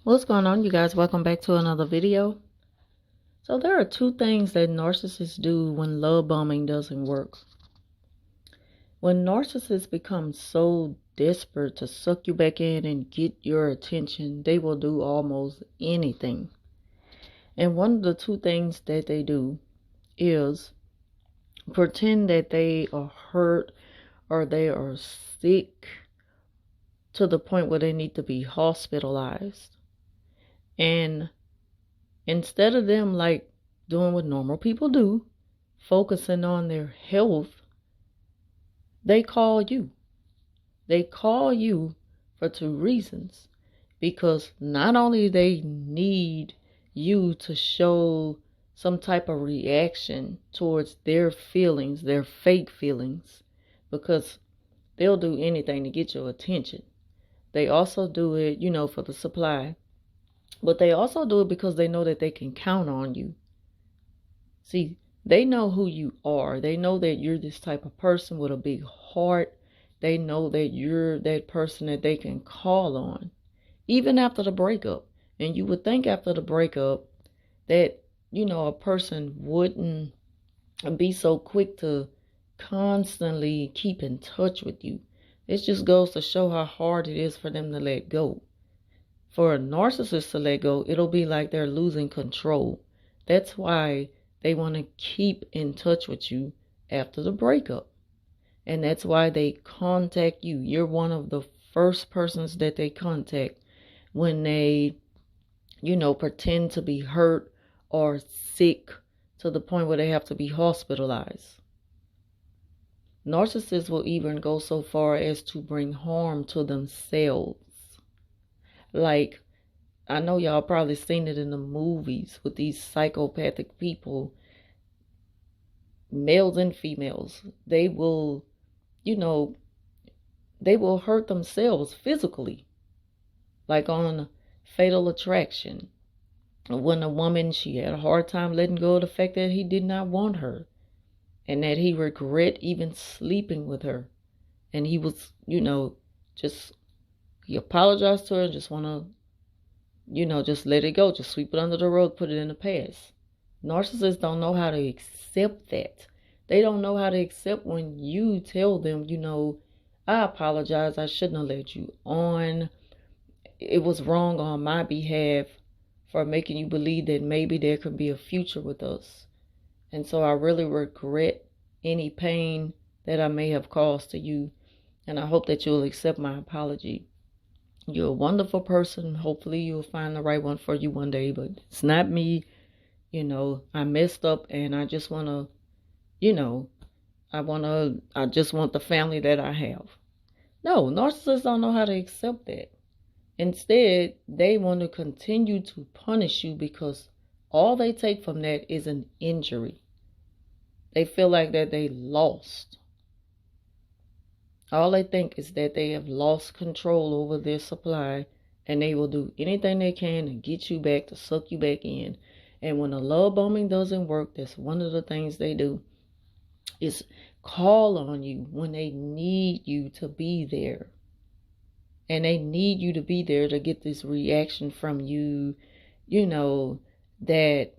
What's going on, you guys? Welcome back to another video. So there are two things that narcissists do when love bombing doesn't work. When narcissists become so desperate to suck you back in and get your attention, they will do almost anything. And one of the two things that they do is pretend that they are hurt or they are sick to the point where they need to be hospitalized. And instead of them doing what normal people do, focusing on their health, they call you. They call you for two reasons. Because not only they need you to show some type of reaction towards their feelings, their fake feelings, because they'll do anything to get your attention. They also do it, for the supply. But they also do it because they know that they can count on you. See, they know who you are. They know that you're this type of person with a big heart. They know that you're that person that they can call on, even after the breakup. And you would think after the breakup that, a person wouldn't be so quick to constantly keep in touch with you. It just goes to show how hard it is for them to let go. For a narcissist to let go, it'll be like they're losing control. That's why they want to keep in touch with you after the breakup. And that's why they contact you. You're one of the first persons that they contact when they, pretend to be hurt or sick to the point where they have to be hospitalized. Narcissists will even go so far as to bring harm to themselves. Like, I know y'all probably seen it in the movies with these psychopathic people, males and females. They will, they will hurt themselves physically. Like on Fatal Attraction, when a woman, she had a hard time letting go of the fact that he did not want her and that he regret even sleeping with her. And he was, he apologized to her and just want to, just let it go. Just sweep it under the rug, put it in the past. Narcissists don't know how to accept that. They don't know how to accept when you tell them, I apologize. I shouldn't have let you on. It was wrong on my behalf for making you believe that maybe there could be a future with us. And so I really regret any pain that I may have caused to you. And I hope that you'll accept my apology. You're a wonderful person. Hopefully you'll find the right one for you one day, but it's not me. I messed up and I just want to, I just want the family that I have. No, narcissists don't know how to accept that. Instead, they want to continue to punish you because all they take from that is an injury. They feel like that they lost. All they think is that they have lost control over their supply, and they will do anything they can to get you back, to suck you back in. And when the love bombing doesn't work, that's one of the things they do, is call on you when they need you to be there. And they need you to be there to get this reaction from you, that,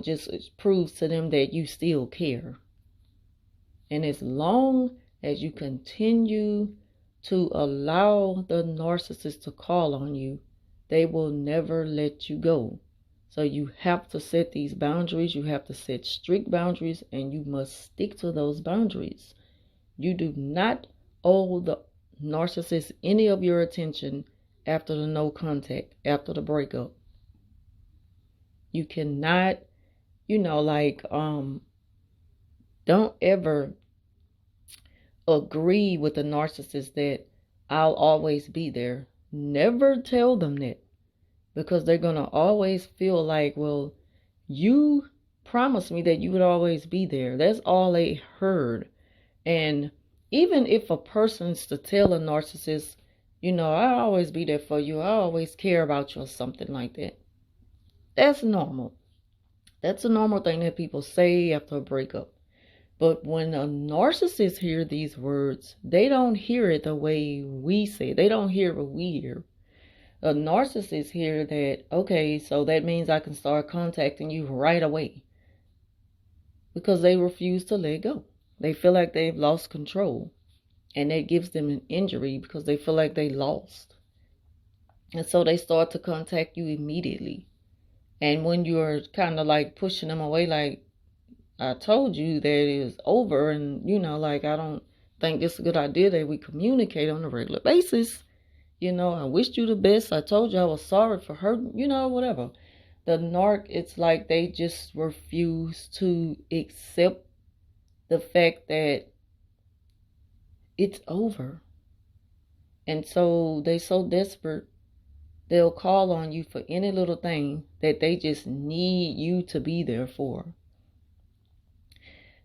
just proves to them that you still care. And as long as you continue to allow the narcissist to call on you, they will never let you go. So you have to set these boundaries. You have to set strict boundaries, and you must stick to those boundaries. You do not owe the narcissist any of your attention after the no contact, after the breakup. You cannot, don't ever agree with the narcissist that I'll always be there. Never tell them that, because they're going to always feel like, well, you promised me that you would always be there. That's all they heard. And even if a person's to tell a narcissist, I'll always be there for you, I always care about you, or something like that, that's normal. That's a normal thing that people say after a breakup. But when a narcissist hear these words, they don't hear it the way we say it. They don't hear what we hear. A narcissist here that, okay, so that means I can start contacting you right away, because they refuse to let go. They feel like they've lost control, and that gives them an injury because they feel like they lost. And so they start to contact you immediately. And when you're kind of like pushing them away, like, I told you that it's over, and like, I don't think it's a good idea that we communicate on a regular basis. I wished you the best. I told you I was sorry for her, whatever. The narc, it's like they just refuse to accept the fact that it's over. And so they so desperate, they'll call on you for any little thing that they just need you to be there for.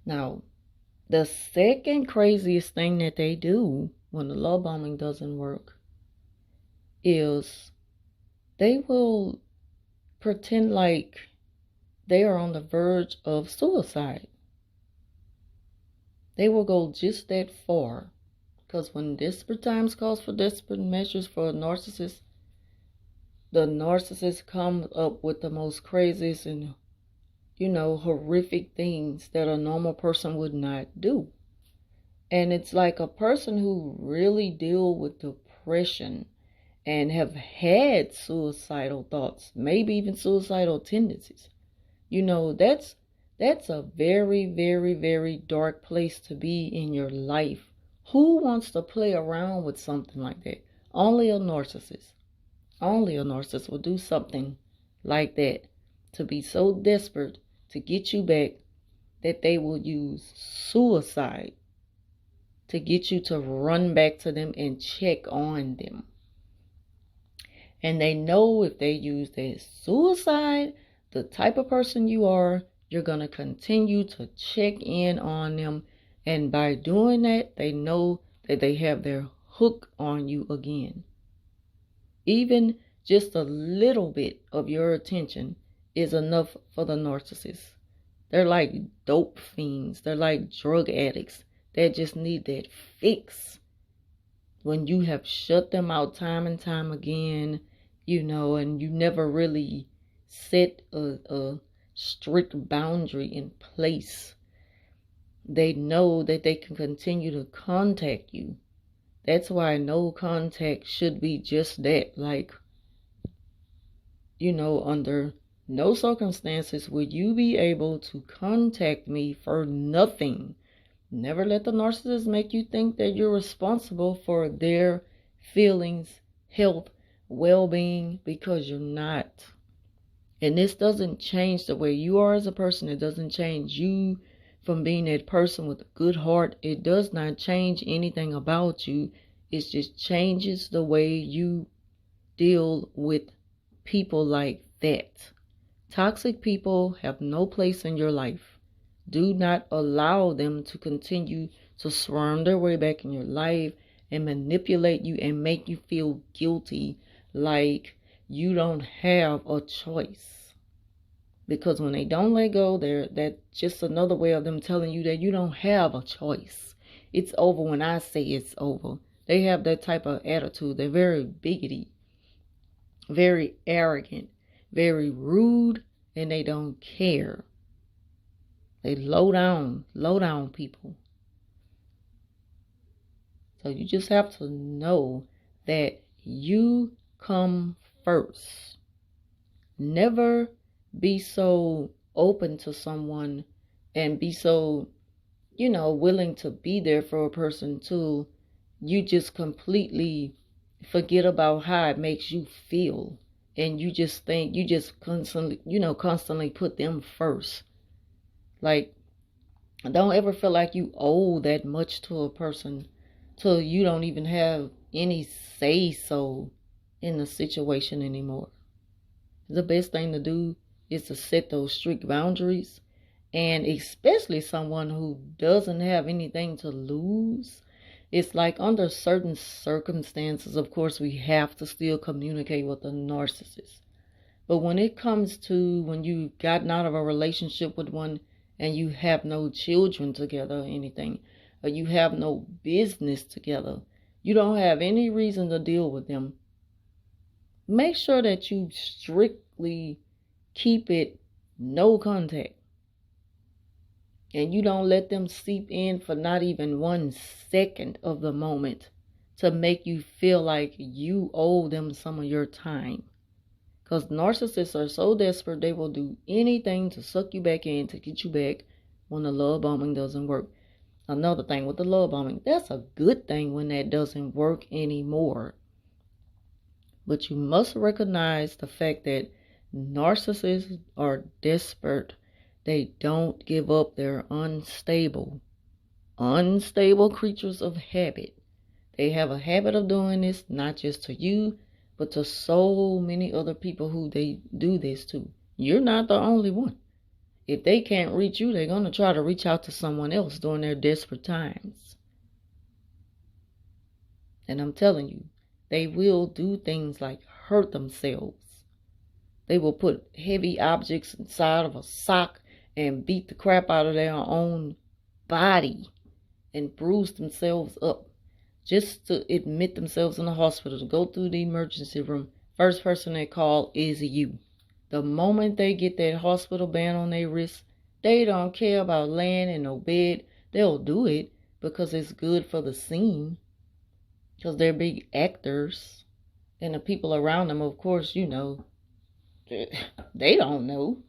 Now, the second craziest thing that they do when the love bombing doesn't work is they will pretend like they are on the verge of suicide. They will go just that far, because when desperate times calls for desperate measures for a narcissist, the narcissist comes up with the most craziest and horrific things that a normal person would not do. And it's like a person who really deal with depression and have had suicidal thoughts, maybe even suicidal tendencies. That's a very, very, very dark place to be in your life. Who wants to play around with something like that? Only a narcissist. Only a narcissist will do something like that, to be so desperate to get you back that they will use suicide to get you to run back to them and check on them. And they know if they use that suicide, the type of person you are, you're going to continue to check in on them. And by doing that, they know that they have their hook on you again. Even just a little bit of your attention is enough for the narcissist. They're like dope fiends. They're like drug addicts that just need that fix. When you have shut them out time and time again, and you never really set a strict boundary in place, they know that they can continue to contact you. That's why no contact should be just that. Like, under no circumstances would you be able to contact me for nothing. Never let the narcissist make you think that you're responsible for their feelings, health, well-being, because you're not. And this doesn't change the way you are as a person. It doesn't change you from being that person with a good heart. It does not change anything about you. It just changes the way you deal with people like that. Toxic people have no place in your life. Do not allow them to continue to swarm their way back in your life and manipulate you and make you feel guilty, like you don't have a choice. Because when they don't let go, that's just another way of them telling you that you don't have a choice. It's over when I say it's over. They have that type of attitude. They're very bigoted, very arrogant, very rude, and they don't care. They low down people. So you just have to know that you come first. Never be so open to someone and be so, willing to be there for a person too. You just completely forget about how it makes you feel. And you just think, you just constantly put them first. Like, don't ever feel like you owe that much to a person till you don't even have any say-so in the situation anymore. The best thing to do is to set those strict boundaries, and especially someone who doesn't have anything to lose. It's like under certain circumstances, of course, we have to still communicate with the narcissist. But when it comes to when you've gotten out of a relationship with one and you have no children together or anything, or you have no business together, you don't have any reason to deal with them. make sure that you strictly keep it no contact. And you don't let them seep in for not even 1 second of the moment to make you feel like you owe them some of your time. Because narcissists are so desperate, they will do anything to suck you back in, to get you back when the love bombing doesn't work. Another thing with the love bombing, that's a good thing when that doesn't work anymore. But you must recognize the fact that narcissists are desperate. They don't give up. They're unstable creatures of habit. They have a habit of doing this, not just to you, but to so many other people who they do this to. You're not the only one. If they can't reach you, they're going to try to reach out to someone else during their desperate times. And I'm telling you, they will do things like hurt themselves. They will put heavy objects inside of a sock and beat the crap out of their own body and bruise themselves up just to admit themselves in the hospital, to go through the emergency room. First person they call is you. The moment they get that hospital band on their wrist, they don't care about laying in no bed. They'll do it because it's good for the scene, because they're big actors. And the people around them, of course, you know, they don't know.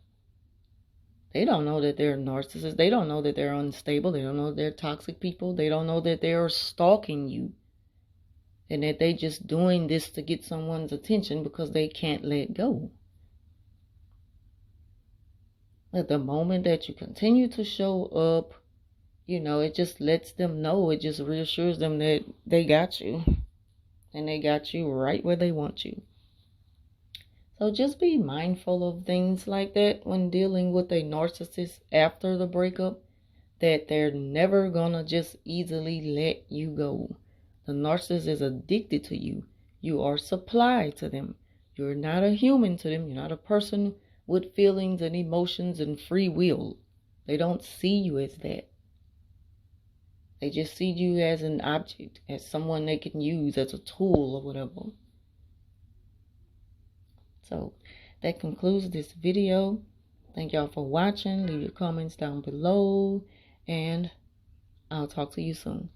They don't know that they're narcissists. They don't know that they're unstable. They don't know that they're toxic people. They don't know that they're stalking you. And that they just doing this to get someone's attention because they can't let go. At the moment that you continue to show up, you know, it just lets them know. It just reassures them that they got you. And they got you right where they want you. So just be mindful of things like that when dealing with a narcissist after the breakup, that they're never gonna just easily let you go. The narcissist is addicted to you. You are supply to them. You're not a human to them. You're not a person with feelings and emotions and free will. They don't see you as that. They just see you as an object, as someone they can use as a tool or whatever. So that concludes this video. Thank y'all for watching. Leave your comments down below, and I'll talk to you soon.